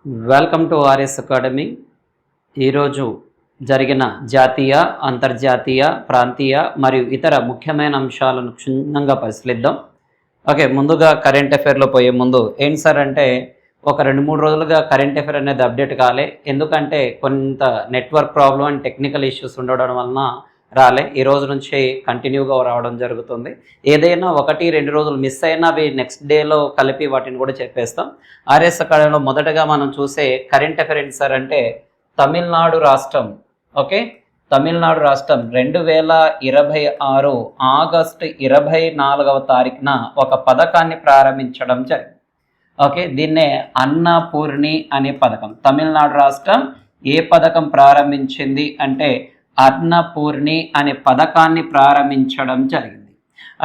Welcome to RS academy. ఈరోజు జరిగిన జాతీయ, అంతర్జాతీయ, ప్రాంతీయ మరియు ఇతర ముఖ్యమైన అంశాలను క్షుణ్ణంగా పరిశీలిద్దాం. ఓకే, ముందుగా కరెంట్ అఫైర్లో పోయే ముందు ఏంటి సార్ అంటే ఒక 2-3 రోజులుగా కరెంట్ అఫైర్ అనేది అప్డేట్ కాలే. ఎందుకంటే కొంత network problem and technical issues ఉండడం వలన రాలే. ఈ రోజు నుంచి కంటిన్యూగా రావడం జరుగుతుంది. ఏదైనా 1-2 రోజులు మిస్ అయినా అవి నెక్స్ట్ డేలో కలిపి వాటిని కూడా చెప్పేస్తాం. ఆర్ఎస్ అకాడమీలో మొదటగా మనం చూసే కరెంట్ అఫైర్ ఏంటి సార్ అంటే తమిళనాడు రాష్ట్రం. ఓకే, తమిళనాడు రాష్ట్రం 2026 ఆగస్టు 24వ తారీఖున ఒక పథకాన్ని ప్రారంభించడం జరిగింది. ఓకే, దీన్నే అన్నపూర్ణి అనే పథకం. తమిళనాడు రాష్ట్రం ఏ పథకం ప్రారంభించింది అంటే అన్నపూర్ణి అనే పథకాన్ని ప్రారంభించడం జరిగింది.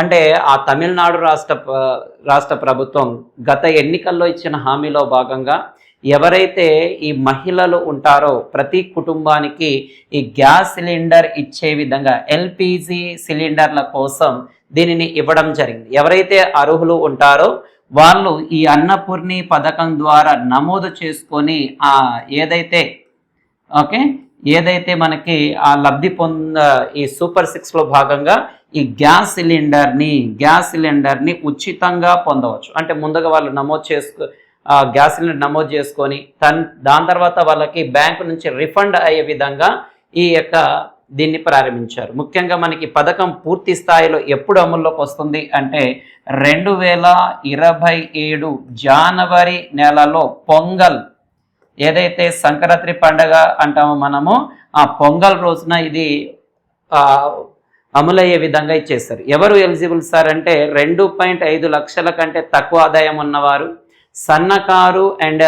అంటే ఆ తమిళనాడు రాష్ట్ర ప్రభుత్వం గత ఎన్నికల్లో ఇచ్చిన హామీలో భాగంగా ఎవరైతే ఈ మహిళలు ఉంటారో ప్రతి కుటుంబానికి ఈ గ్యాస్ సిలిండర్ ఇచ్చే విధంగా ఎల్పిజి సిలిండర్ల కోసం దీనిని ఇవ్వడం జరిగింది. ఎవరైతే అర్హులు ఉంటారో వాళ్ళు ఈ అన్నపూర్ణి పథకం ద్వారా నమోదు చేసుకొని ఏదైతే మనకి ఆ లబ్ధి ఈ సూపర్ 6లో భాగంగా ఈ గ్యాస్ సిలిండర్ని ఉచితంగా పొందవచ్చు. అంటే ముందుగా వాళ్ళు గ్యాస్ సిలిండర్ నమోదు చేసుకొని దాని తర్వాత వాళ్ళకి బ్యాంకు నుంచి రిఫండ్ అయ్యే విధంగా దీన్ని ప్రారంభించారు. ముఖ్యంగా మనకి పథకం పూర్తి స్థాయిలో ఎప్పుడు అమల్లోకి వస్తుంది అంటే 2027 జనవరి నెలలో పొంగల్, ఏదైతే సంక్రాంతి పండగ అంటామో మనము, ఆ పొంగల్ రోజున ఇది అమలయ్యే విధంగా ఇచ్చేస్తారు. ఎవరు ఎలిజిబుల్ సార్ అంటే 2.5 లక్షల కంటే తక్కువ ఆదాయం ఉన్నవారు, సన్నకారు అండ్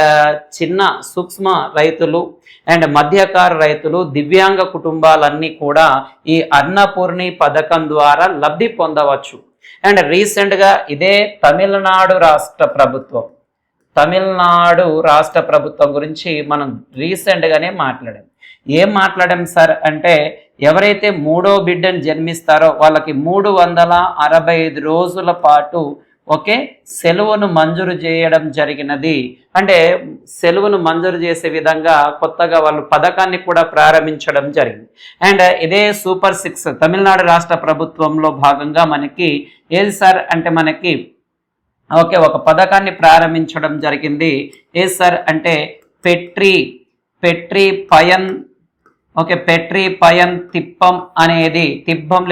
చిన్న సూక్ష్మ రైతులు అండ్ మధ్యకారు రైతులు, దివ్యాంగ కుటుంబాలన్నీ కూడా ఈ అన్నపూర్ణి పథకం ద్వారా లబ్ధి పొందవచ్చు. అండ్ రీసెంట్గా ఇదే తమిళనాడు రాష్ట్ర ప్రభుత్వం గురించి మనం రీసెంట్గానే మాట్లాడాం సార్ అంటే ఎవరైతే 3వ బిడ్డను జన్మిస్తారో వాళ్ళకి 365 రోజుల పాటు సెలవును మంజూరు చేయడం జరిగినది. అంటే సెలవును మంజూరు చేసే విధంగా కొత్తగా వాళ్ళు పథకాన్ని కూడా ప్రారంభించడం జరిగింది. అండ్ ఇదే సూపర్ 6 తమిళనాడు రాష్ట్ర ప్రభుత్వంలో భాగంగా మనకి ఏది సార్ అంటే మనకి ఒక పథకాన్ని ప్రారంభించడం జరిగింది. ఏది సార్ అంటే పెట్రి పయన్ తిప్పం అనేది తిప్పం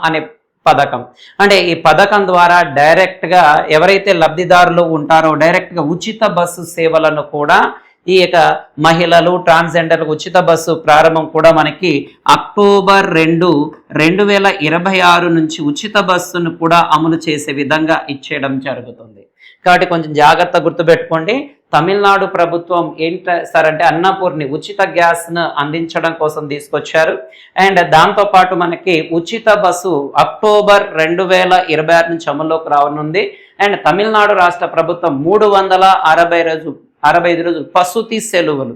అనే పథకం. అంటే ఈ పథకం ద్వారా డైరెక్ట్గా ఎవరైతే లబ్ధిదారులు ఉంటారో డైరెక్ట్గా ఉచిత బస్సు సేవలను కూడా ఈ మహిళలు, ట్రాన్స్జెండర్లకు ఉచిత బస్సు ప్రారంభం కూడా మనకి అక్టోబర్ 2, 2026 నుంచి ఉచిత బస్సును కూడా అమలు చేసే విధంగా ఇచ్చేయడం జరుగుతుంది. కాబట్టి కొంచెం జాగ్రత్త గుర్తుపెట్టుకోండి. తమిళనాడు ప్రభుత్వం ఏంటి సార్ అంటే అన్నపూర్ణి ఉచిత గ్యాస్ను అందించడం కోసం తీసుకొచ్చారు. అండ్ దాంతోపాటు మనకి ఉచిత బస్సు అక్టోబర్ 2026 నుంచి అమల్లోకి రానుంది. అండ్ తమిళనాడు రాష్ట్ర ప్రభుత్వం 365 రోజులు ప్రసూతి సెలవులు,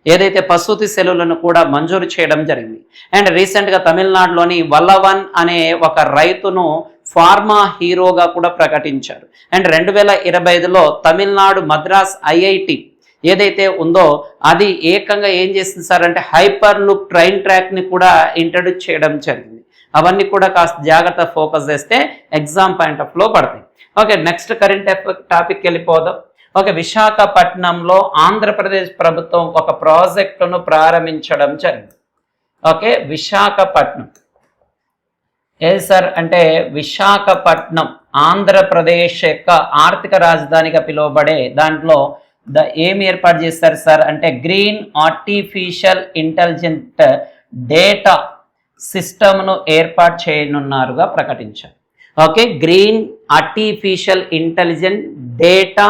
ఏదైతే ప్రసూతి సెలవులను కూడా మంజూరు చేయడం జరిగింది. అండ్ రీసెంట్గా తమిళనాడులోని వల్లవన్ అనే ఒక రైతును ఫార్మా హీరోగా కూడా ప్రకటించారు. అండ్ 2025లో తమిళనాడు మద్రాస్ ఐఐటి ఏదైతే ఉందో అది ఏకంగా ఏం చేసింది సార్ అంటే హైపర్ లూప్ ట్రైన్ ట్రాక్ని కూడా ఇంట్రడ్యూస్ చేయడం జరిగింది. అవన్నీ కూడా కాస్త జాగ్రత్త ఫోకస్ చేస్తే ఎగ్జామ్ పాయింట్ ఆఫ్ లో పడతాయి. ఓకే, నెక్స్ట్ కరెంట్ టాపిక్ వెళ్ళిపోదాం. విశాఖపట్నంలో ఆంధ్రప్రదేశ్ ప్రభుత్వం ఒక ప్రాజెక్టును ప్రారంభించడం జరిగింది. విశాఖపట్నం ఏది సార్ అంటే విశాఖపట్నం ఆంధ్రప్రదేశ్ యొక్క ఆర్థిక రాజధానిగా పిలువబడే దాంట్లో ఏమి ఏర్పాటు చేస్తారు సార్ అంటే గ్రీన్ ఆర్టిఫిషియల్ ఇంటెలిజెంట్ డేటా సిస్టమ్ను ఏర్పాటు చేయనున్నారుగా ప్రకటించారు. గ్రీన్ ఆర్టిఫిషియల్ ఇంటెలిజెంట్ డేటా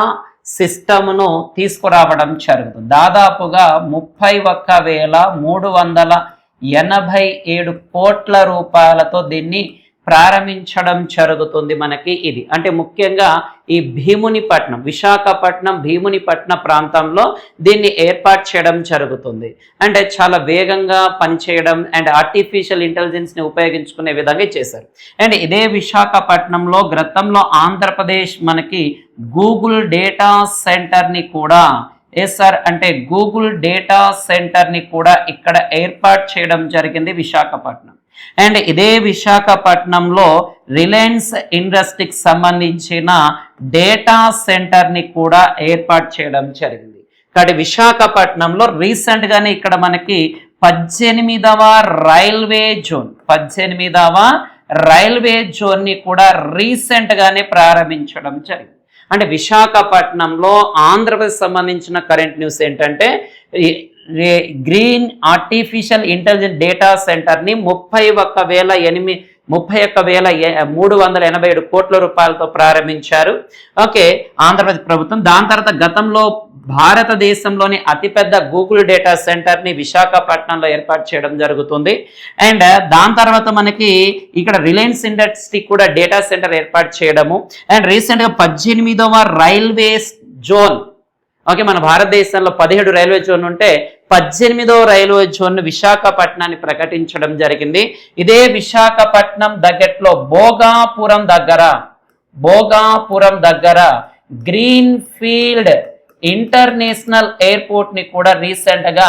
సిస్టమ్ను తీసుకురావడం జరుగుతుంది. దాదాపుగా 31,387 కోట్ల రూపాయలతో దీన్ని ప్రారంభించడం జరుగుతుంది. మనకి ఇది అంటే ముఖ్యంగా ఈ విశాఖపట్నం భీమునిపట్నం ప్రాంతంలో దీన్ని ఏర్పాటు చేయడం జరుగుతుంది. అంటే చాలా వేగంగా పనిచేయడం అండ్ ఆర్టిఫిషియల్ ఇంటెలిజెన్స్ని ఉపయోగించుకునే విధంగా చేశారు. అండ్ ఇదే విశాఖపట్నంలో గతంలో ఆంధ్రప్రదేశ్ మనకి గూగుల్ డేటా సెంటర్ని కూడా ఎస్ సార్ అంటే గూగుల్ డేటా సెంటర్ని కూడా ఇక్కడ ఏర్పాటు చేయడం జరిగింది విశాఖపట్నం. అండ్ ఇదే విశాఖపట్నంలో రిలయన్స్ ఇండస్ట్రీకి సంబంధించిన డేటా సెంటర్ని కూడా ఏర్పాటు చేయడం జరిగింది. కాబట్టి విశాఖపట్నంలో రీసెంట్గానే ఇక్కడ మనకి 18వ రైల్వే జోన్ని కూడా రీసెంట్గానే ప్రారంభించడం జరిగింది. అంటే విశాఖపట్నంలో ఆంధ్రప్రదేశ్ సంబంధించిన కరెంట్ న్యూస్ ఏంటంటే గ్రీన్ ఆర్టిఫిషియల్ ఇంటెలిజెన్స్ డేటా సెంటర్ని 31,387 కోట్ల రూపాయలతో ప్రారంభించారు. ఓకే, ఆంధ్రప్రదేశ్ ప్రభుత్వం. దాని తర్వాత గతంలో భారతదేశంలోని అతిపెద్ద గూగుల్ డేటా సెంటర్ని విశాఖపట్నంలో ఏర్పాటు చేయడం జరుగుతుంది. అండ్ దాని తర్వాత మనకి ఇక్కడ రిలయన్స్ ఇండస్ట్రీ కూడా డేటా సెంటర్ ఏర్పాటు చేయడము. అండ్ రీసెంట్గా 18వ రైల్వే జోన్, ఓకే, మన భారతదేశంలో 17 రైల్వే జోన్ ఉంటే 18వ రైల్వే జోన్ విశాఖపట్నాన్ని ప్రకటించడం జరిగింది. ఇదే విశాఖపట్నం దగ్గరలో భోగాపురం దగ్గర గ్రీన్ ఫీల్డ్ ఇంటర్నేషనల్ ఎయిర్పోర్ట్ ని కూడా రీసెంట్ గా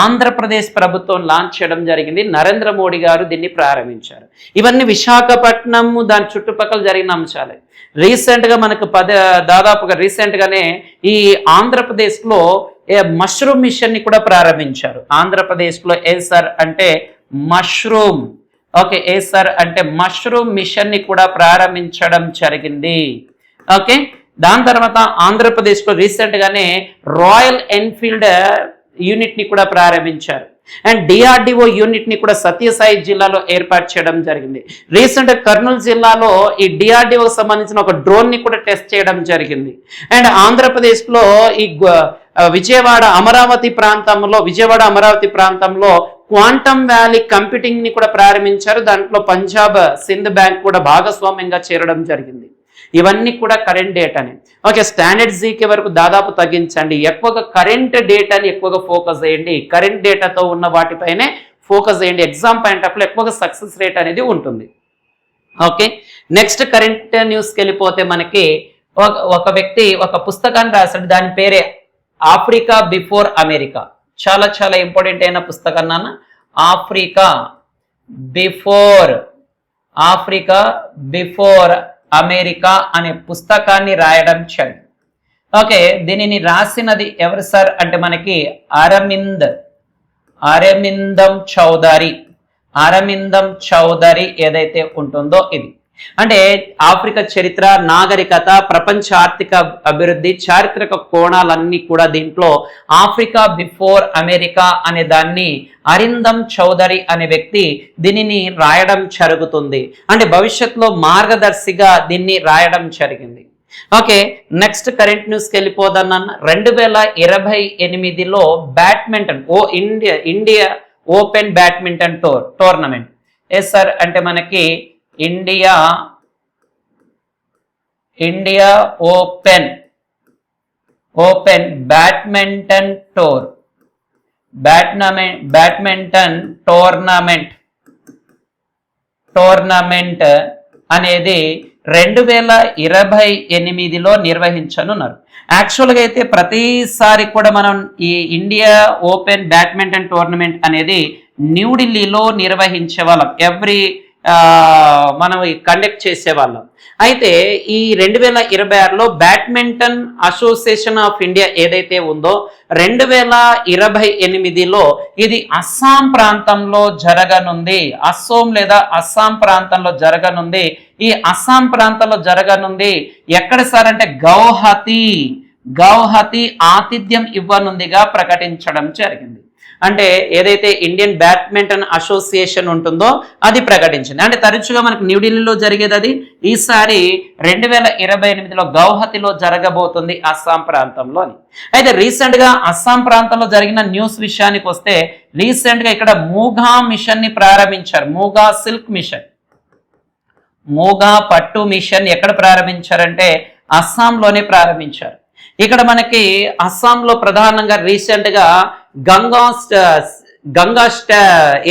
ఆంధ్రప్రదేశ్ ప్రభుత్వం లాంచ్ చేయడం జరిగింది. నరేంద్ర మోడీ గారు దీన్ని ప్రారంభించారు. ఇవన్నీ విశాఖపట్నం దాని చుట్టుపక్కల జరిగిన అంశాలే. రీసెంట్ గా మనకు దాదాపుగా రీసెంట్ గానే ఈ ఆంధ్రప్రదేశ్ లో మష్రూమ్ మిషన్ ని కూడా ప్రారంభించారు. ఆంధ్రప్రదేశ్ లో ఏసర్ అంటే మష్రూమ్, ఓకే, ఏసర్ అంటే మష్రూమ్ మిషన్ ని కూడా ప్రారంభించడం జరిగింది. ఓకే, దాని తర్వాత ఆంధ్రప్రదేశ్లో రీసెంట్గానే రాయల్ ఎన్ఫీల్డ్ యూనిట్ని కూడా ప్రారంభించారు. అండ్ డిఆర్డిఓ యూనిట్ని కూడా సత్యసాయి జిల్లాలో ఏర్పాటు చేయడం జరిగింది. రీసెంట్ కర్నూలు జిల్లాలో ఈ డిఆర్డిఓకి సంబంధించిన ఒక డ్రోన్ని కూడా టెస్ట్ చేయడం జరిగింది. అండ్ ఆంధ్రప్రదేశ్లో ఈ విజయవాడ అమరావతి ప్రాంతంలో క్వాంటమ్ వ్యాలీ కంప్యూటింగ్ని కూడా ప్రారంభించారు. దాంట్లో పంజాబ్ సింధ్ బ్యాంక్ కూడా భాగస్వామ్యంగా చేరడం జరిగింది. ఇవన్నీ కూడా కరెంట్ డేటాని. ఓకే, స్టాండర్డ్ జీకే వరకు దాదాపు తగ్గించండి. ఎక్కువగా కరెంట్ డేటాని ఎక్కువగా ఫోకస్ చేయండి. కరెంట్ డేటాతో ఉన్న వాటిపైనే ఫోకస్ చేయండి. ఎగ్జామ్ పాయింట్ ఆఫ్ ఎక్కువగా సక్సెస్ రేట్ అనేది ఉంటుంది. ఓకే, నెక్స్ట్ కరెంట్ న్యూస్కి వెళ్ళిపోతే మనకి ఒక వ్యక్తి ఒక పుస్తకాన్ని రాశాడు. దాని పేరే ఆఫ్రికా బిఫోర్ అమెరికా. చాలా చాలా ఇంపార్టెంట్ అయిన పుస్తకం నాన్న. ఆఫ్రికా బిఫోర్ అమెరికా అనే పుస్తకాన్ని రాయడం జరిగింది. ఓకే, దీనిని రాసినది ఎవరు సార్ అంటే మనకి అరవిందం చౌదరి ఏదైతే ఉంటుందో ఇది. అంటే ఆఫ్రికా చరిత్ర, నాగరికత, ప్రపంచ ఆర్థిక అభివృద్ధి, చారిత్రక కోణాలన్నీ కూడా దీంట్లో ఆఫ్రికా బిఫోర్ అమెరికా అనే దాన్ని అరిందం చౌదరి అనే వ్యక్తి దీనిని రాయడం జరుగుతుంది. అంటే భవిష్యత్తులో మార్గదర్శిగా దీన్ని రాయడం జరిగింది. ఓకే, నెక్స్ట్ కరెంట్ న్యూస్కి వెళ్ళిపోదన్న 2028లో badminton India open badminton tournament. Yes sir అంటే మనకి ఇండియా ఓపెన్ బ్యాడ్మింటన్ టోర్నమెంట్ అనేది 2028లో నిర్వహించనున్నారు. యాక్చువల్గా అయితే ప్రతిసారి కూడా మనం ఈ ఇండియా ఓపెన్ బ్యాడ్మింటన్ టోర్నమెంట్ అనేది న్యూఢిల్లీలో నిర్వహించే వాళ్ళం. మనం కండక్ట్ చేసేవాళ్ళం. అయితే ఈ 2026లో బ్యాడ్మింటన్ అసోసియేషన్ ఆఫ్ ఇండియా ఏదైతే ఉందో 2028లో ఇది అస్సాం ప్రాంతంలో జరగనుంది. అస్సాం ప్రాంతంలో జరగనుంది. ఈ అస్సాం ప్రాంతంలో జరగనుంది ఎక్కడ సార్ అంటే గౌహతి ఆతిథ్యం ఇవ్వనుందిగా ప్రకటించడం జరిగింది. అంటే ఏదైతే ఇండియన్ బ్యాడ్మింటన్ అసోసియేషన్ ఉంటుందో అది ప్రకటించింది. అంటే తరచుగా మనకు న్యూఢిల్లీలో జరిగేది అది. ఈసారి 2028లో గౌహతిలో జరగబోతుంది అస్సాం ప్రాంతంలో. అయితే రీసెంట్ గా అస్సాం ప్రాంతంలో జరిగిన న్యూస్ విషయానికి వస్తే రీసెంట్ గా ఇక్కడ మూగా మిషన్ ని ప్రారంభించారు. మూగా సిల్క్ మిషన్, మూగా పట్టు మిషన్ ఎక్కడ ప్రారంభించారంటే అస్సాంలోనే ప్రారంభించారు. ఇక్కడ మనకి అస్సాంలో ప్రధానంగా రీసెంట్ గా గంగా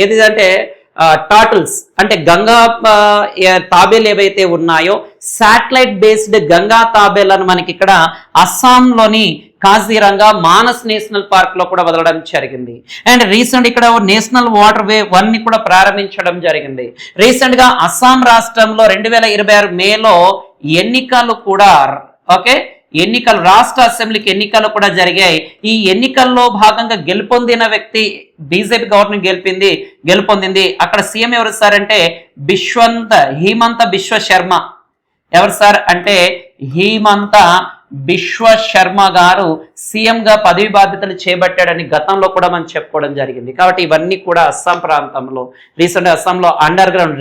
ఏది అంటే టాటిల్స్ అంటే గంగా తాబేలు ఏవైతే ఉన్నాయో శాటిలైట్ బేస్డ్ గంగా తాబేలను మనకి ఇక్కడ అస్సాంలోని కాజీరంగా మానస్ నేషనల్ పార్క్ లో కూడా వదలడం జరిగింది. అండ్ రీసెంట్ ఇక్కడ నేషనల్ వాటర్ వే 1 ని కూడా ప్రారంభించడం జరిగింది. రీసెంట్ గా అస్సాం రాష్ట్రంలో 2026 మేలో ఎన్నికలు కూడా ఎన్నికలు రాష్ట్ర అసెంబ్లీకి ఎన్నికలు కూడా జరిగాయి. ఈ ఎన్నికల్లో భాగంగా గెలుపొందిన వ్యక్తి బీజేపీ గవర్నమెంట్ గెలుపొందింది. అక్కడ సీఎం ఎవరు సార్ అంటే హిమంత బిశ్వ శర్మ. ఎవరు సార్ అంటే హిమంత బిశ్వ శర్మ గారు సీఎంగా పదవి బాధ్యతలు చేపట్టాడని గతంలో కూడా మనం చెప్పుకోవడం జరిగింది. కాబట్టి ఇవన్నీ కూడా అస్సాం ప్రాంతంలో రీసెంట్ అస్సాంలో under ground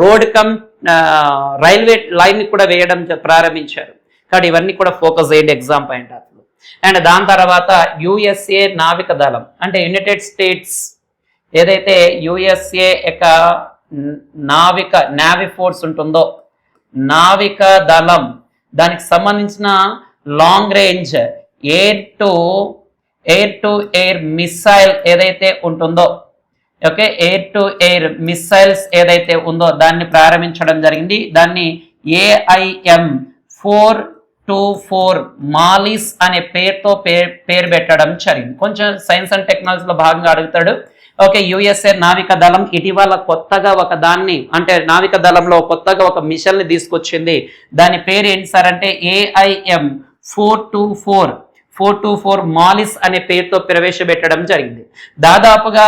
road come railway line కూడా వేయడం ప్రారంభించారు. కాబట్టి ఇవన్నీ కూడా ఫోకస్ చేయండి exam point of view. And దాని తర్వాత యుఎస్ఏ నావిక దళం అంటే యునైటెడ్ స్టేట్స్ ఏదైతే యుఎస్ఏ యొక్క నావీ ఫోర్స్ ఉంటుందో నావిక దళం దానికి సంబంధించిన long range air to air missile ఏదైతే ఉంటుందో ఎయిర్ టు ఎయిర్ మిసైల్స్ ఏదైతే ఉందో దాన్ని ప్రారంభించడం జరిగింది. దాన్ని AIM-424 మాలిస్ అనే పేరుతో పేరు పెట్టడం జరిగింది. కొంచెం సైన్స్ అండ్ టెక్నాలజీలో భాగంగా అడుగుతాడు. యుఎస్ఏ నావిక దళం ఇటీవల కొత్తగా నావిక దళంలో కొత్తగా ఒక మిషన్ ని తీసుకొచ్చింది. దాని పేరు ఏంటి సార్ అంటే AIM-424 మాలిస్ అనే పేరుతో ప్రవేశపెట్టడం జరిగింది. దాదాపుగా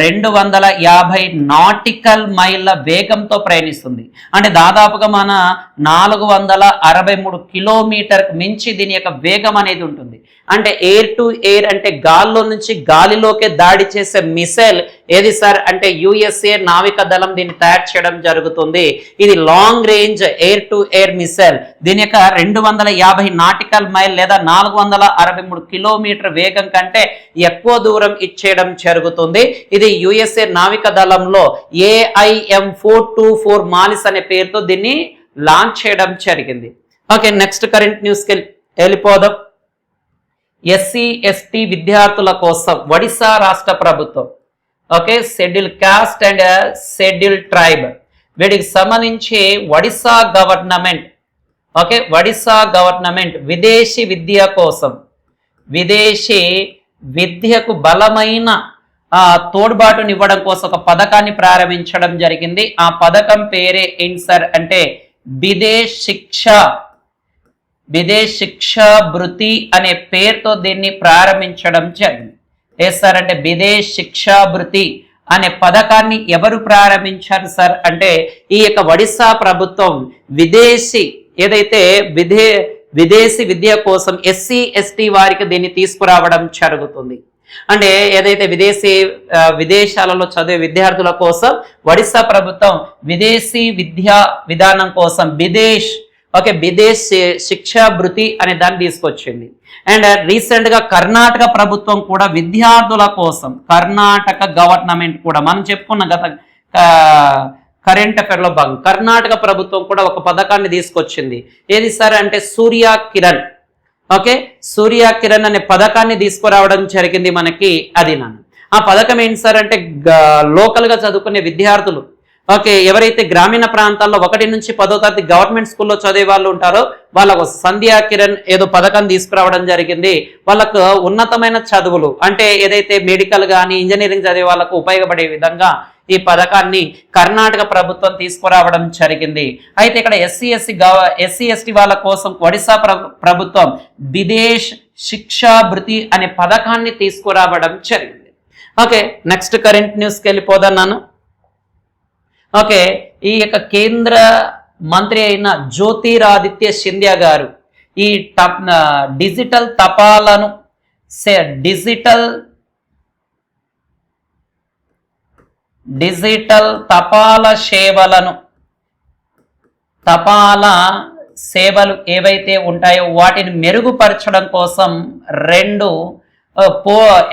250 నాటికల్ మైళ్ళ వేగంతో ప్రయాణిస్తుంది. అంటే దాదాపుగా మన 463 కిలోమీటర్కి మించి దీని యొక్క వేగం అనేది ఉంటుంది. అంటే ఎయిర్ టు ఎయిర్ అంటే గాల్లో నుంచి గాలిలోకే దాడి చేసే మిసైల్ ఏది సార్ అంటే యుఎస్ఏ నావిక దళం దీన్ని తయారు చేయడం జరుగుతుంది. ఇది long range air to air missile. దీని యొక్క 250 నాటికల్ మైల్ లేదా 463 కిలోమీటర్ వేగం కంటే ఎక్కువ దూరం ఇచ్చేయడం జరుగుతుంది. ఇది యుఎస్ఏ నావిక దళంలో AIM-424 మాలిస్ అనే పేరుతో దీన్ని లాంచ్ చేయడం జరిగింది. నెక్స్ట్ కరెంట్ న్యూస్కి వెళ్ళిపోదాం. SC ST విద్యార్థుల కోసం ఒడిశా రాష్ట్ర ప్రభుత్వం schedule caste and schedule tribe వీటికి సంబంధించి ఒడిశా గవర్నమెంట్ విదేశీ విద్యకు బలమైన తోడ్బాటునివ్వడం కోసం ఒక పథకాన్ని ప్రారంభించడం జరిగింది. ఆ పథకం పేరే ఏంటి సార్ అంటే విదేశ్ శిక్షా భృతి అనే పేరుతో దీన్ని ప్రారంభించడం జరిగింది. సార్ అంటే విదేశ్ శిక్షా భృతి అనే పథకాన్ని ఎవరు ప్రారంభించారు సార్ అంటే ఈ యొక్క ఒడిశా ప్రభుత్వం విదేశీ విద్య కోసం SC ST వారికి దీన్ని తీసుకురావడం జరుగుతుంది. అంటే ఏదైతే విదేశాలలో చదివే విద్యార్థుల కోసం ఒడిశా ప్రభుత్వం విదేశీ విద్యా విధానం కోసం విదేశ్ శిక్షా భృతి అనే దాన్ని తీసుకొచ్చింది. అండ్ రీసెంట్ గా కర్ణాటక ప్రభుత్వం కూడా విద్యార్థుల కోసం కర్ణాటక గవర్నమెంట్ కూడా మనం చెప్పుకున్న గత కరెంట్ అఫైర్ లో భాగం కర్ణాటక ప్రభుత్వం కూడా ఒక పథకాన్ని తీసుకొచ్చింది. ఏది సార్ అంటే సూర్య కిరణ్ అనే పథకాన్ని తీసుకురావడం జరిగింది మనకి. అది ఆ పథకం ఏంటి సార్ అంటే లోకల్ గా చదువుకునే విద్యార్థులు ఎవరైతే గ్రామీణ ప్రాంతాల్లో 1 నుంచి 10వ తరగతి గవర్నమెంట్ స్కూల్లో చదివే వాళ్ళు ఉంటారో వాళ్ళకు సంధ్యా కిరణ్ ఏదో పథకం తీసుకురావడం జరిగింది. వాళ్ళకు ఉన్నతమైన చదువులు అంటే ఏదైతే మెడికల్ కానీ ఇంజనీరింగ్ చదివే వాళ్ళకు ఉపయోగపడే విధంగా ఈ పథకాన్ని కర్ణాటక ప్రభుత్వం తీసుకురావడం జరిగింది. అయితే ఇక్కడ SC ST వాళ్ళ కోసం ఒడిశా ప్రభుత్వం విదేశ్ శిక్షా భృతి అనే పథకాన్ని తీసుకురావడం జరిగింది. నెక్స్ట్ కరెంట్ న్యూస్కి వెళ్ళిపోదాను. ఈ యొక్క కేంద్ర మంత్రి అయిన జ్యోతిరాదిత్య సింధియా గారు ఈ డిజిటల్ తపాలా సేవలు ఏవైతే ఉంటాయో వాటిని మెరుగుపరచడం కోసం 2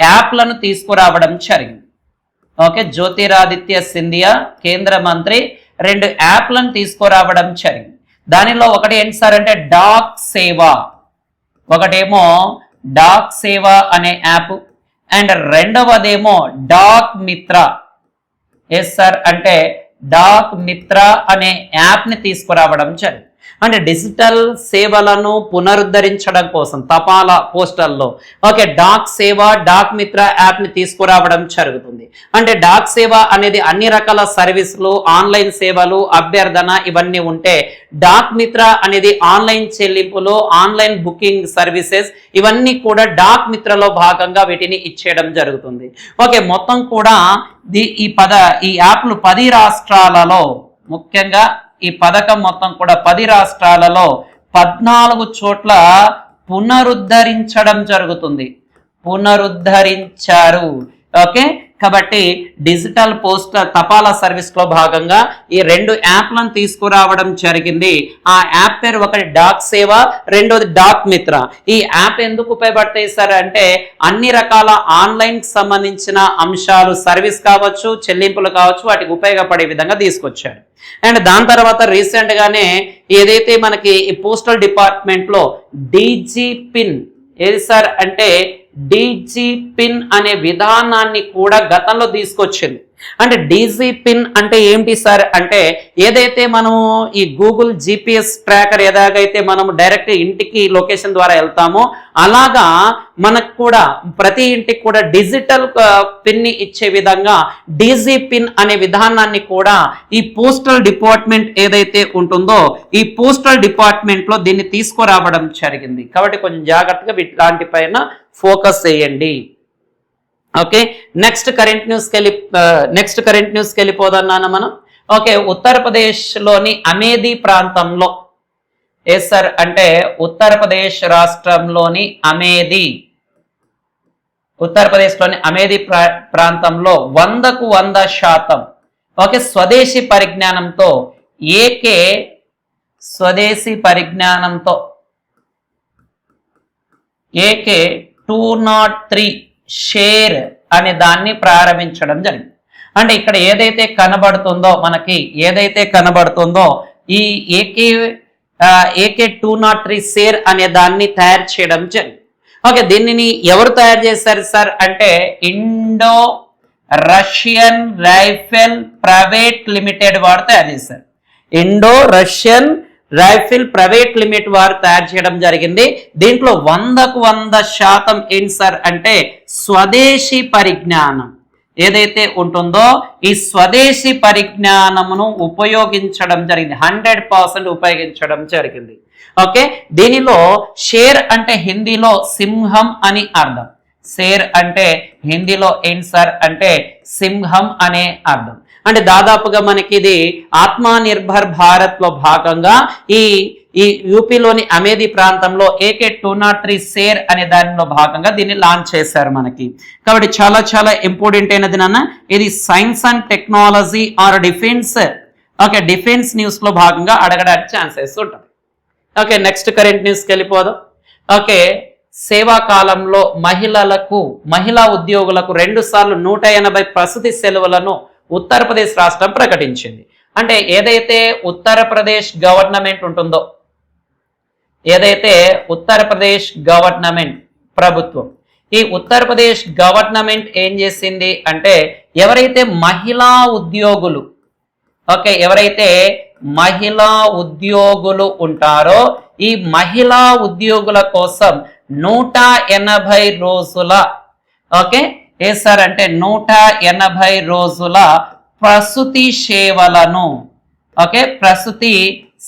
యాప్లను తీసుకురావడం జరిగింది. జ్యోతిరాదిత్య సింధియా కేంద్ర మంత్రి 2 యాప్లను తీసుకురావడం జరిగింది. దానిలో ఒకటి ఏంటి సార్ అంటే డాక్ సేవ, ఒకటేమో డాక్ సేవ అనే యాప్, అండ్ రెండవదేమో డాక్ మిత్ర. ఎస్ సార్, అంటే డాక్ మిత్ర అనే యాప్ని తీసుకురావడం జరిగింది. అంటే డిజిటల్ సేవలను పునరుద్ధరించడం కోసం తపాలా పోస్టల్లో ఓకే డాక్ సేవ డాక్ మిత్ర యాప్ని తీసుకురావడం జరుగుతుంది. అంటే డాక్ సేవ అనేది అన్ని రకాల సర్వీసులు, ఆన్లైన్ సేవలు, అభ్యర్థన ఇవన్నీ ఉంటే, డాక్ మిత్ర అనేది ఆన్లైన్ చెల్లింపులు, ఆన్లైన్ బుకింగ్ సర్వీసెస్ ఇవన్నీ కూడా డాక్ మిత్రలో భాగంగా వీటిని ఇచ్చేయడం జరుగుతుంది. ఓకే, మొత్తం కూడా ఈ యాప్లు 10 రాష్ట్రాలలో, ముఖ్యంగా ఈ పథకం మొత్తం కూడా 10 రాష్ట్రాలలో 14 చోట్ల పునరుద్ధరించడం జరుగుతుంది. పునరుద్ధరించారు. ఓకే, కాబట్టి డిజిటల్ పోస్టల్ తపాలా సర్వీస్ లో భాగంగా ఈ 2 యాప్లను తీసుకురావడం జరిగింది. ఆ యాప్ పేరు ఒకటి డాక్ సేవ, రెండోది డాక్ మిత్ర. ఈ యాప్ ఎందుకు ఉపయోగపడతాయి సార్ అంటే, అన్ని రకాల ఆన్లైన్ కి సంబంధించిన అంశాలు, సర్వీస్ కావచ్చు, చెల్లింపులు కావచ్చు, వాటికి ఉపయోగపడే విధంగా తీసుకొచ్చాడు. అండ్ దాని తర్వాత రీసెంట్ గానే ఏదైతే మనకి ఈ పోస్టల్ డిపార్ట్మెంట్ లో డీజీ పిన్ ఏది సార్ అంటే డీజీ పిన్ అనే విధానాన్ని కూడా గతంలో తీసుకొచ్చింది. అంటే డీజీ పిన్ అంటే ఏంటి సార్ అంటే, ఏదైతే మనము ఈ గూగుల్ జిపిఎస్ ట్రాకర్ ఎలాగైతే మనము డైరెక్ట్ ఇంటికి లొకేషన్ ద్వారా వెళ్తామో, అలాగా మనకు కూడా ప్రతి ఇంటికి కూడా డిజిటల్ పిన్ ని ఇచ్చే విధంగా డీజీ పిన్ అనే విధానాన్ని కూడా ఈ పోస్టల్ డిపార్ట్మెంట్ ఏదైతే ఉంటుందో ఈ పోస్టల్ డిపార్ట్మెంట్ లో దీన్ని తీసుకురావడం జరిగింది. కాబట్టి కొంచెం జాగ్రత్తగా వీటి పైన ఫోకస్ చేయండి. ఓకే, నెక్స్ట్ కరెంట్ న్యూస్కి వెళ్ళిపోదన్నాను మనం. ఓకే, ఉత్తరప్రదేశ్లోని అమేధీ ప్రాంతంలో సార్ అంటే ఉత్తరప్రదేశ్ రాష్ట్రంలోని ఉత్తరప్రదేశ్లోని అమేధీ ప్రాంతంలో 100కు 100% ఓకే స్వదేశీ పరిజ్ఞానంతో ఏకే 203 షేర్ అనే దాన్ని ప్రారంభించడం జరిగింది. అంటే ఇక్కడ ఏదైతే కనబడుతుందో ఈ ఏకే 203 షేర్ అనే దాన్ని తయారు చేయడం జరిగింది. ఓకే, దీనిని ఎవరు తయారు చేశారు సార్ అంటే Indo Russian rifle private limited వారు తయారు చేశారు. Indo Russian rifle private limited వారు తయారు చేయడం జరిగింది. దీంట్లో 100కు 100% ఏంటి సార్ అంటే స్వదేశీ పరిజ్ఞానం ఏదైతే ఉంటుందో ఈ స్వదేశీ పరిజ్ఞానమును ఉపయోగించడం జరిగింది. 100% ఉపయోగించడం జరిగింది. ఓకే, దీనిలో షేర్ అంటే హిందీలో సింహం అని అర్థం. షేర్ అంటే హిందీలో ఏంటి సార్ అంటే సింహం అనే అర్థం. అంటే దాదాపుగా మనకి ఇది ఆత్మనిర్భర్ భారత్ లో భాగంగా ఈ యూపీలోని అమేధీ ప్రాంతంలో ఏకే 203 షేర్ అనే దానిలో భాగంగా దీన్ని లాంచ్ చేశారు మనకి. కాబట్టి చాలా చాలా ఇంపార్టెంట్ అయినది నాన్న ఇది. Science and technology are defence okay defence news లో భాగంగా అడగడానికి ఛాన్సెస్ ఉంటుంది. ఓకే, నెక్స్ట్ కరెంట్ న్యూస్కి వెళ్ళిపోదాం. ఓకే, సేవా కాలంలో మహిళా ఉద్యోగులకు 2 సార్లు 180 ప్రసూతి సెలవులను ఉత్తరప్రదేశ్ రాష్ట్రం ప్రకటించింది. అంటే ఏదైతే ఉత్తరప్రదేశ్ గవర్నమెంట్ ఉంటుందో, ఏదైతే ఉత్తరప్రదేశ్ గవర్నమెంట్ ప్రభుత్వం, ఈ ఉత్తరప్రదేశ్ గవర్నమెంట్ ఏం చేసింది అంటే ఎవరైతే మహిళా ఉద్యోగులు ఉంటారో ఈ మహిళా ఉద్యోగుల కోసం 180 రోజుల సార్ అంటే 180 రోజుల ప్రసూతి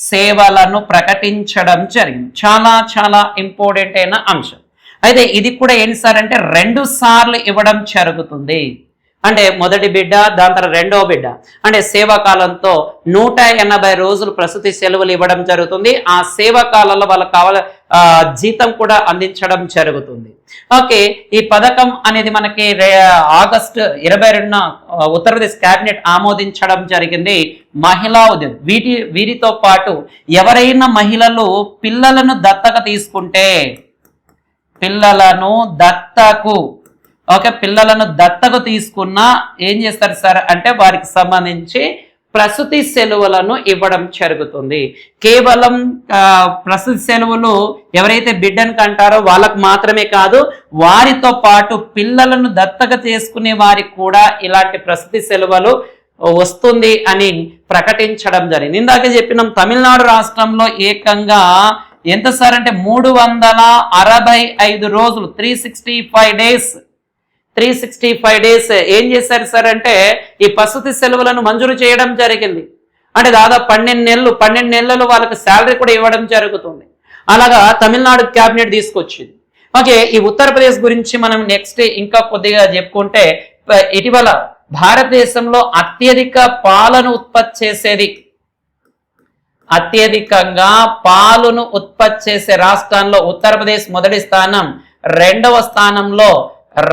సేవలను ప్రకటించడం జరిగింది. చాలా చాలా ఇంపార్టెంట్ అయిన అంశం. అయితే ఇది కూడా ఏంటి సార్ అంటే 2 సార్లు ఇవ్వడం జరుగుతుంది. అంటే మొదటి బిడ్డ, దాని తర్వాత రెండవ బిడ్డ, అంటే సేవాకాలంతో 180 రోజులు ప్రసూతి సెలవులు ఇవ్వడం జరుగుతుంది. ఆ సేవాకాలంలో వాళ్ళకి జీతం కూడా అందించడం జరుగుతుంది. ఓకే, ఈ పథకం అనేది మనకి ఆగస్టు 22న ఉత్తరప్రదేశ్ క్యాబినెట్ ఆమోదించడం జరిగింది. మహిళా ఉద్యోగం వీరితో పాటు ఎవరైనా మహిళలు పిల్లలను తీసుకుంటే పిల్లలను దత్తకు తీసుకున్నా ఏం చేస్తారు సార్ అంటే వారికి సంబంధించి ప్రసూతి సెలవులను ఇవ్వడం జరుగుతుంది. కేవలం ప్రసూతి సెలవులు ఎవరైతే బిడ్డను కంటారో వాళ్ళకు మాత్రమే కాదు, వారితో పాటు పిల్లలను దత్తత చేసుకునే వారికి కూడా ఇలాంటి ప్రసూతి సెలవులు వస్తుంది అని ప్రకటించడం జరిగింది. ఇందాక చెప్పినాం తమిళనాడు రాష్ట్రంలో ఏకంగా ఎంత సార్ అంటే 365 రోజులు 365 డేస్ ఏం చేశారు సార్ అంటే ఈ ప్రసూతి సెలవులను మంజూరు చేయడం జరిగింది. అంటే దాదాపు 12 నెలలు వాళ్ళకి శాలరీ కూడా ఇవ్వడం జరుగుతుంది. అలాగా తమిళనాడు క్యాబినెట్ తీసుకొచ్చింది. ఓకే, ఈ ఉత్తరప్రదేశ్ గురించి మనం నెక్స్ట్ ఇంకా కొద్దిగా చెప్పుకుంటే, ఇటీవల భారతదేశంలో అత్యధికంగా పాలను ఉత్పత్తి చేసే రాష్ట్రాల్లో ఉత్తరప్రదేశ్ మొదటి స్థానం, రెండవ స్థానంలో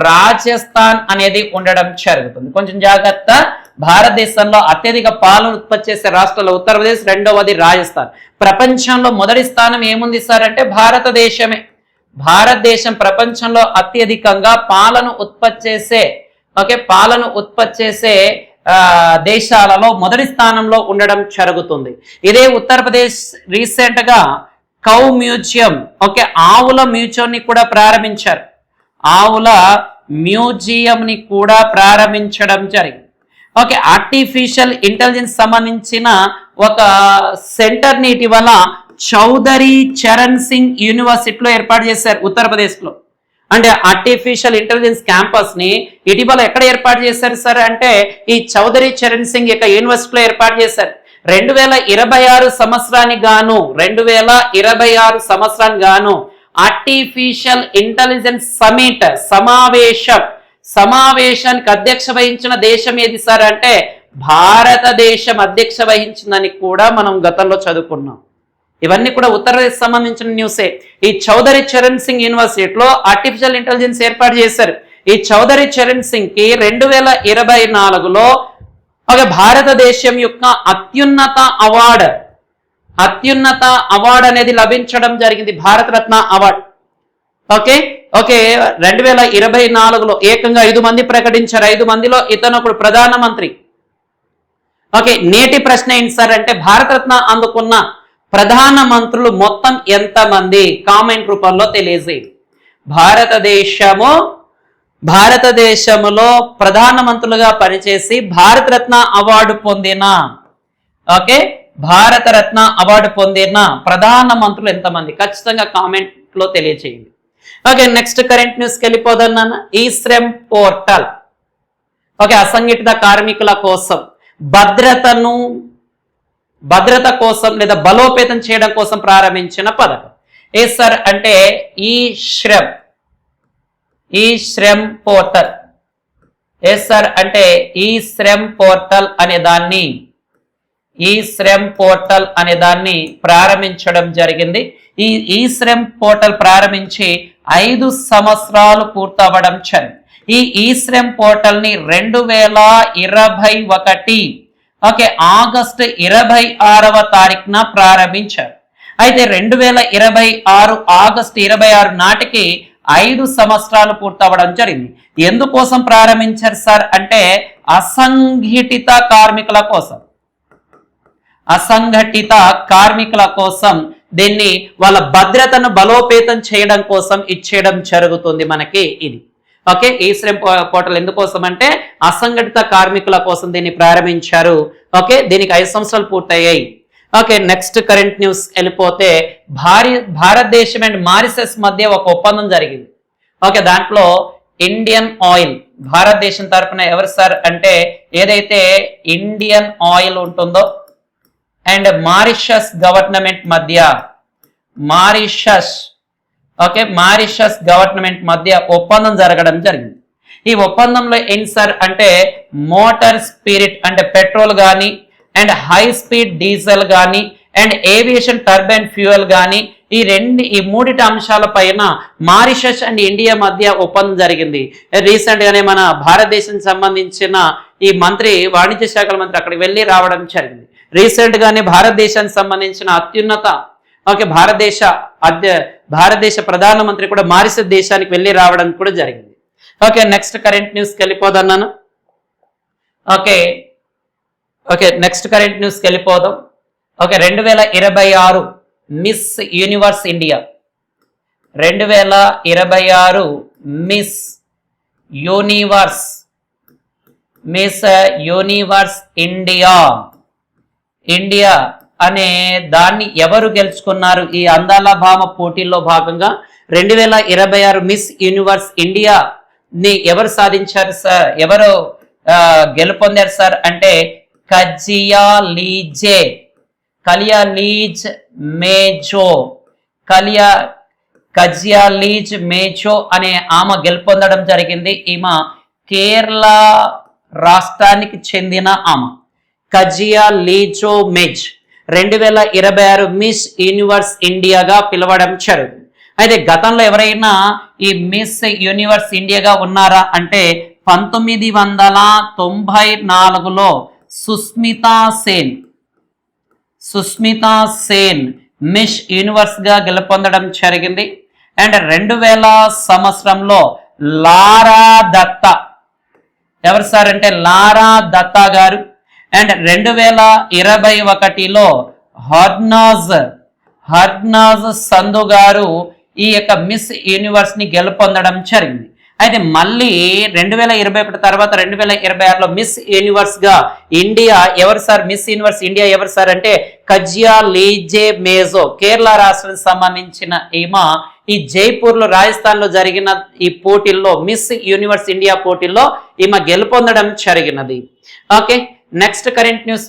రాజస్థాన్ అనేది ఉండడం జరుగుతుంది. కొంచెం జాగ్రత్త, భారతదేశంలో అత్యధిక పాలను ఉత్పత్తి చేసే రాష్ట్రాల్లో ఉత్తరప్రదేశ్, రెండవది రాజస్థాన్. ప్రపంచంలో మొదటి స్థానం ఏముంది సార్ అంటే భారతదేశమే. భారతదేశం ప్రపంచంలో అత్యధికంగా పాలను ఉత్పత్తి చేసే దేశాలలో మొదటి స్థానంలో ఉండడం జరుగుతుంది. ఇదే ఉత్తరప్రదేశ్ రీసెంట్ గా కౌ మ్యూజియం, ఓకే, ఆవుల మ్యూజియం ని కూడా ప్రారంభించారు. ఆవుల మ్యూజియం ని కూడా ప్రారంభించడం జరిగింది. ఓకే, ఆర్టిఫిషియల్ ఇంటెలిజెన్స్ సంబంధించిన ఒక సెంటర్ ని ఇటీవల చౌదరి చరణ్ సింగ్ యూనివర్సిటీలో ఏర్పాటు చేశారు ఉత్తరప్రదేశ్లో. అంటే ఆర్టిఫిషియల్ ఇంటెలిజెన్స్ క్యాంపస్ ని ఇటీవల ఎక్కడ ఏర్పాటు చేశారు సార్ అంటే ఈ చౌదరి చరణ్ సింగ్ యొక్క యూనివర్సిటీలో ఏర్పాటు చేశారు. 2026 సంవత్సరానికి గాను ఆర్టిఫిషియల్ ఇంటెలిజెన్స్ సమిట్ సమావేశానికి అధ్యక్ష వహించిన దేశం ఏది సార్ అంటే భారతదేశం అధ్యక్ష వహించిందని కూడా మనం గతంలో చదువుకున్నాం. ఇవన్నీ కూడా ఉత్తరప్రదేశ్ సంబంధించిన న్యూసే. ఈ చౌదరి చరణ్ సింగ్ యూనివర్సిటీలో ఆర్టిఫిషియల్ ఇంటెలిజెన్స్ ఏర్పాటు చేశారు. ఈ చౌదరి చరణ్ సింగ్ కి 2024లో ఒక భారతదేశం యొక్క అత్యున్నత అవార్డు అనేది లభించడం జరిగింది, భారతరత్న అవార్డు. ఓకే 2024లో ఏకంగా 5 మంది ప్రకటించారు. 5 మందిలో ఇతను ఒకడు ప్రధానమంత్రి. ఓకే, నేటి ప్రశ్న ఏంటి సార్ అంటే భారతరత్న అందుకున్న ప్రధానమంత్రులు మొత్తం ఎంతమంది? కామెంట్ రూపంలో తెలియజేయండి. భారతదేశంలో ప్రధానమంత్రులుగా పనిచేసి భారతరత్న అవార్డు పొందిన ప్రధానమంత్రులు ఎంతమంది? ఖచ్చితంగా కామెంట్ లో తెలియజేయండి. ఓకే, నెక్స్ట్ కరెంట్ న్యూస్కి వెళ్ళిపోదాం నాన్న. ఈ శ్రమ్ పోర్టల్, ఓకే, అసంఘటిత కార్మికుల కోసం భద్రత కోసం లేదా బలోపేతం చేయడం కోసం ప్రారంభించిన పథకం. ఏ సార్ అంటే ఈ శ్రమ్ పోర్టల్. ఏ సార్ అంటే ఈ శ్రమ్ పోర్టల్ అనే దాన్ని ప్రారంభించడం జరిగింది. ఈ శ్రమ్ పోర్టల్ ప్రారంభించి 5 సంవత్సరాలు పూర్తవడం జరిగింది. ఈ శ్రమ్ పోర్టల్ ని 2021 ఓకే ఆగస్టు 26వ తారీఖున ప్రారంభించారు. అయితే 2026 ఆగస్టు 26 నాటికి 5 సంవత్సరాలు పూర్తవడం జరిగింది. ఎందుకోసం ప్రారంభించారు సార్ అంటే అసంఘటిత కార్మికుల కోసం దీన్ని వాళ్ళ భద్రతను బలోపేతం చేయడం కోసం ఇచ్చేయడం జరుగుతుంది మనకి ఇది. ఓకే, ఈ శ్రమ్ పోర్టల్ ఎందుకోసం అంటే అసంఘటిత కార్మికుల కోసం దీన్ని ప్రారంభించారు. ఓకే, దీనికి 5 సంవత్సరాలు పూర్తయ్యాయి. ఓకే, నెక్స్ట్ కరెంట్ న్యూస్ వెళ్ళిపోతే భారతదేశం అండ్ మారిషస్ మధ్య ఒక ఒప్పందం జరిగింది. ఓకే, దాంట్లో ఇండియన్ ఆయిల్ భారతదేశం తరఫున ఎవరు సార్ అంటే ఏదైతే ఇండియన్ ఆయిల్ ఉంటుందో అండ్ మారిషస్ గవర్నమెంట్ మధ్య ఒప్పందం జరగడం జరిగింది. ఈ ఒప్పందంలో ఏంటి సార్ అంటే మోటార్ స్పిరిట్ అంటే పెట్రోల్ కానీ అండ్ హై స్పీడ్ డీజిల్ కానీ అండ్ ఏవియేషన్ టర్బైన్ ఫ్యూయల్ కానీ ఈ మూడిటి అంశాల పైన మారిషస్ అండ్ ఇండియా మధ్య ఒప్పందం జరిగింది. రీసెంట్ గానే మన భారతదేశానికి సంబంధించిన ఈ వాణిజ్య శాఖల మంత్రి అక్కడికి వెళ్ళి రావడం జరిగింది. రీసెంట్ గానే భారతదేశానికి సంబంధించిన అత్యున్నత భారతదేశ ప్రధానమంత్రి కూడా మారిషస్ దేశానికి వెళ్ళి రావడం కూడా జరిగింది. ఓకే, నెక్స్ట్ కరెంట్ న్యూస్కి వెళ్ళిపోదన్నాను. ఓకే, ఓకే, నెక్స్ట్ కరెంట్ న్యూస్కి వెళ్ళిపోదాం. Okay, 2026 miss universe India, 2026 miss universe India అనే దాన్ని ఎవరు గెలుచుకున్నారు? ఈ అందాల భామ పోటీల్లో భాగంగా 2026 మిస్ యూనివర్స్ ఇండియా ని ఎవరు సాధించారు సార్, ఎవరు గెలుపొందారు సార్ అంటే కజియా లీజ్ మేజో అనే ఆమె గెలుపొందడం జరిగింది. ఈమె కేరళ రాష్ట్రానికి చెందిన ఆమె కజియా లీజో మేజ్ 2026 మిస్ యూనివర్స్ ఇండియాగా పిలవడం జరుగుతుంది. అయితే గతంలో ఎవరైనా ఈ మిస్ యూనివర్స్ ఇండియాగా ఉన్నారా అంటే 1994లో సుస్మితా సేన్ మిస్ యూనివర్స్ గా గెలుపొందడం జరిగింది. అండ్ 2000 సంవత్సరంలో లారా దత్తా, ఎవరు సార్ అంటే లారా దత్తా గారు. అండ్ 2021లో హర్నాజ్ సంధు గారు ఈ యొక్క మిస్ యూనివర్స్ ని గెలుపొందడం జరిగింది. అయితే మళ్ళీ 2021 తర్వాత 2026లో మిస్ యూనివర్స్ గా ఇండియా ఎవరు సార్? మిస్ యూనివర్స్ ఇండియా ఎవరు సార్ అంటే కజియా లీజే మేజో, కేరళ రాష్ట్రానికి సంబంధించిన ఈమె ఈ జైపూర్ లో రాజస్థాన్ లో జరిగిన ఈ పోటీల్లో మిస్ యూనివర్స్ ఇండియా పోటీల్లో ఈమె గెలుపొందడం జరిగినది. ఓకే, నెక్స్ట్ కరెంట్ న్యూస్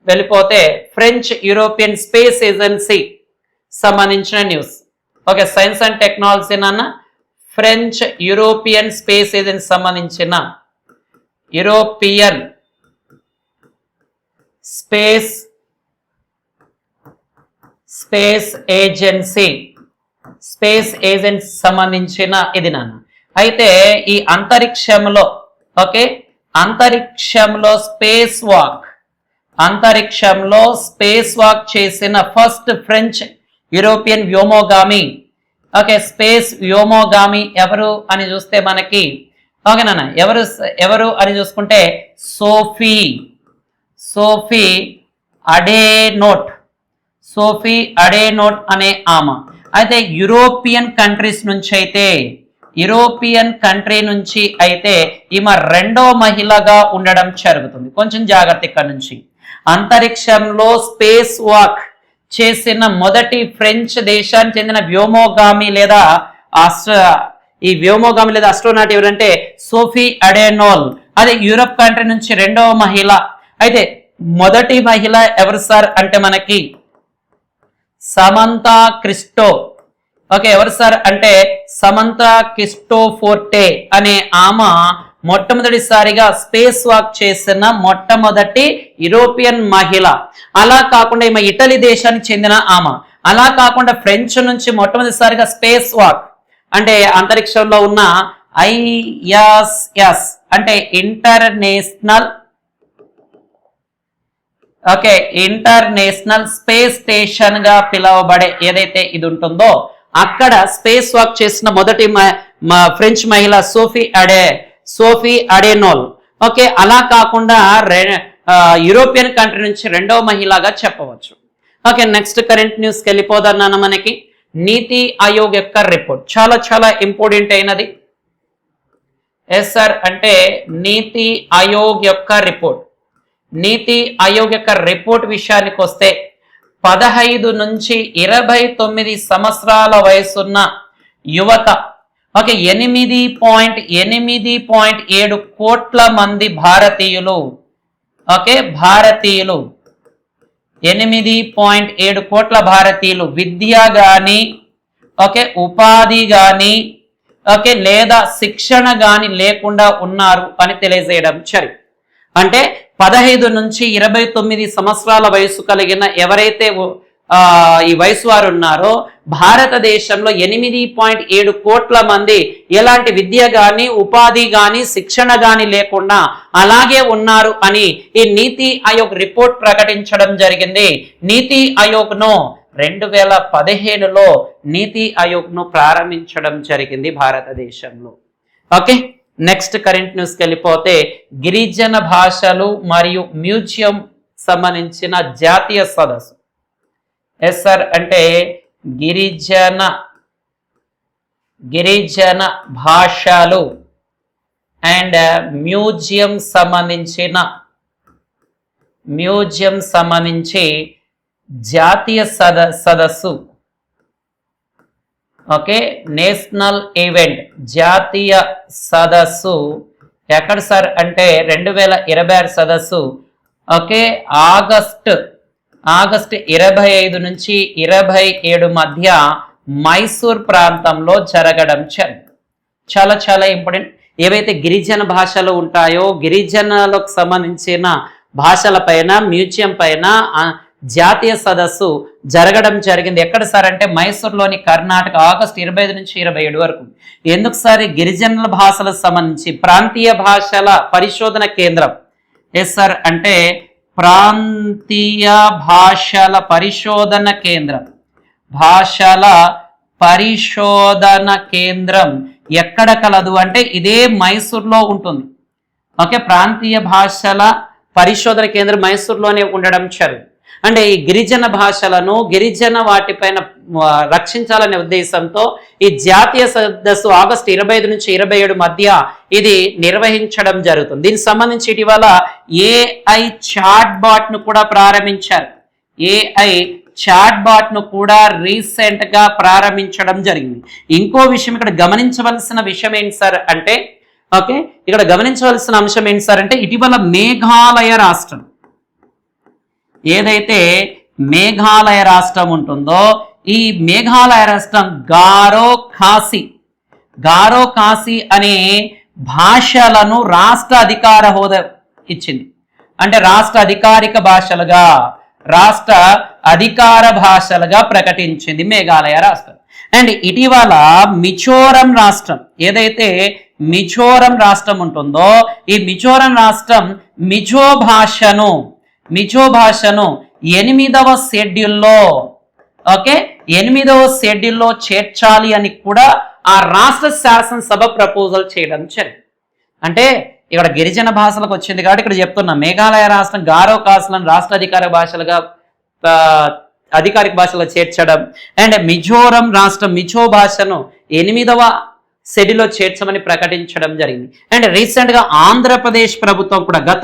వెళ్ళిపోతే ఫ్రెంచ్ యూరోపియన్ స్పేస్ ఏజెన్సీ సంబంధించిన news. Okay, science and technology నాన్న ఫ్రెంచ్ యూరోపియన్ స్పేస్ ఏజెన్సీ సంబంధించిన యూరోపియన్ స్పేస్ ఏజెన్సీ సంబంధించిన ఇది నాన్న. అయితే ఈ అంతరిక్షంలో స్పేస్ వాక్ చేసిన ఫస్ట్ ఫ్రెంచ్ యూరోపియన్ వ్యోమగామి. ఓకే, స్పేస్ వ్యోమగామి ఎవరు అని చూస్తే మనకి ఓకేనా ఎవరు అని చూసుకుంటే సోఫీ అడేనోట్ అనే ఆమె. అయితే యూరోపియన్ కంట్రీ నుంచి అయితే ఈమె రెండో మహిళగా ఉండడం జరుగుతుంది. కొంచెం జాగ్రత్త ఇక్కడ నుంచి. అంతరిక్షంలో స్పేస్ వాక్ చేసిన మొదటి ఫ్రెంచ్ దేశానికి చెందిన వ్యోమగామి లేదా అస్ట్రోనాట్ ఎవరంటే సోఫీ అడేనోల్. అదే యూరప్ కంట్రీ నుంచి రెండవ మహిళ. అయితే మొదటి మహిళ ఎవరు సార్ అంటే మనకి సమంతా క్రిస్టో. ఓకే, ఎవరు సార్ అంటే సమంతా క్రిస్టోఫోర్టే అనే ఆమె మొట్టమొదటిసారిగా స్పేస్ వాక్ చేసిన మొట్టమొదటి యూరోపియన్ మహిళ. అలా కాకుండా ఈమె ఇటలీ దేశానికి చెందిన ఆమె. అలా కాకుండా ఫ్రెంచ్ నుంచి మొట్టమొదటిసారిగా స్పేస్ వాక్ అంటే అంతరిక్షంలో ఉన్న ISS అంటే ఇంటర్నేషనల్ స్పేస్ స్టేషన్ గా పిలువబడే ఏదైతే ఇది ఉంటుందో అక్కడ స్పేస్ వాక్ చేసిన మొదటి ఫ్రెంచ్ మహిళ సోఫీ అడేనోల్. ఓకే, అలా కాకుండా యూరోపియన్ కంట్రీ నుంచి రెండవ మహిళగా చెప్పవచ్చు. ఓకే, నెక్స్ట్ కరెంట్ న్యూస్కి వెళ్ళిపోదన్నాను. మనకి నీతి ఆయోగ్ యొక్క రిపోర్ట్ చాలా చాలా ఇంపార్టెంట్ అయినది. ఎస్ సార్ అంటే నీతి ఆయోగ్ యొక్క రిపోర్ట్ విషయానికి వస్తే 15 నుంచి 29 సంవత్సరాల వయసున్న యువత ఓకే 8.7 కోట్ల మంది భారతీయులు 8.7 కోట్ల భారతీయులు విద్య గాని ఉపాధి గాని లేదా శిక్షణ గాని లేకుండా ఉన్నారు అని తెలియజేయడం సరి. అంటే 15 నుంచి 29 సంవత్సరాల వయసు కలిగిన ఎవరైతే ఈ వయసు వారు ఉన్నారో భారతదేశంలో 8.7 కోట్ల మంది ఎలాంటి విద్య గాని ఉపాధి గాని శిక్షణ గాని లేకుండా అలాగే ఉన్నారు అని ఈ నీతి ఆయోగ్ రిపోర్ట్ ప్రకటించడం జరిగింది. నీతి ఆయోగ్ను 2015లో నీతి ఆయోగ్ను ప్రారంభించడం జరిగింది భారతదేశంలో. ఓకే, నెక్స్ట్ కరెంట్ న్యూస్కి వెళ్ళిపోతే గిరిజన భాషలు మరియు మ్యూజియం సంబంధించిన జాతీయ సదస్సు. ఎస్ సార్, అంటే గిరిజన భాషలు అండ్ మ్యూజియం సంబంధించి జాతీయ సదస్సు. ఓకే, నేషనల్ ఈవెంట్ జాతీయ సదస్సు ఎక్కడ సార్ అంటే 2026 సదస్సు. ఓకే, ఆగస్ట్ 25 నుంచి 27 మధ్య మైసూర్ ప్రాంతంలో జరగడం చాలా చాలా ఇంపార్టెంట్. ఏవైతే గిరిజన భాషలు ఉంటాయో గిరిజనులకు సంబంధించిన భాషల పైన మ్యూజియం పైన జాతీయ సదస్సు జరగడం జరిగింది. ఎక్కడ సార్ అంటే మైసూర్లోని కర్ణాటక ఆగస్టు 25 నుంచి 27 వరకు. ఎందుకు సార్? గిరిజనుల భాషలకు సంబంధించి ప్రాంతీయ భాషల పరిశోధన కేంద్రం. ఎస్ సార్, అంటే ప్రాంతీయ భాషల పరిశోధన కేంద్రం ఎక్కడ కలదు అంటే ఇదే మైసూర్లో ఉంటుంది. ఓకే, ప్రాంతీయ భాషల పరిశోధన కేంద్రం మైసూర్లోనే ఉండడం జరుగుతుంది. అంటే ఈ గిరిజన భాషలను గిరిజన వాటిపైన రక్షించాలనే ఉద్దేశంతో ఈ జాతీయ సదస్సు ఆగస్టు 25 నుంచి 27 మధ్య ఇది నిర్వహించడం జరుగుతుంది. దీనికి సంబంధించి ఇటీవల AI చాట్ బాట్ ను కూడా ప్రారంభించారు. AI చాట్ బాట్ ను కూడా రీసెంట్ గా ప్రారంభించడం జరిగింది. ఇంకో విషయం ఇక్కడ గమనించవలసిన విషయం ఏంటి సార్ అంటే, ఓకే, ఇక్కడ గమనించవలసిన అంశం ఏంటి సార్ అంటే ఇటీవల మేఘాలయ రాష్ట్రం, ఏదైతే మేఘాలయ రాష్ట్రం ఉంటుందో ఈ మేఘాలయ రాష్ట్రం గారో ఖాసీ అనే భాషలను రాష్ట్ర అధికార హోదా ఇచ్చింది. అంటే రాష్ట్ర అధికార భాషలుగా ప్రకటించింది మేఘాలయ రాష్ట్రం. అండ్ ఇటీవల మిజోరం రాష్ట్రం, ఏదైతే మిజోరం రాష్ట్రం ఉంటుందో ఈ మిజోరం రాష్ట్రం మిజో భాషను 8వ షెడ్యూల్లో, ఓకే, 8వ షెడ్యూల్లో చేర్చాలి అని కూడా ఆ రాష్ట్ర శాసనసభ ప్రపోజల్ చేయడం జరిగింది. అంటే ఇక్కడ గిరిజన భాషలకు వచ్చింది కాబట్టి ఇక్కడ చెప్తున్నా మేఘాలయ రాష్ట్రం గారో ఖాసీలను రాష్ట్ర అధికారిక భాషలో చేర్చడం అండ్ మిజోరం రాష్ట్రం మిజో భాషను 8వ షెడ్యూల్లో చేర్చమని ప్రకటించడం జరిగింది. అండ్ రీసెంట్ గా ఆంధ్రప్రదేశ్ ప్రభుత్వం కూడా గత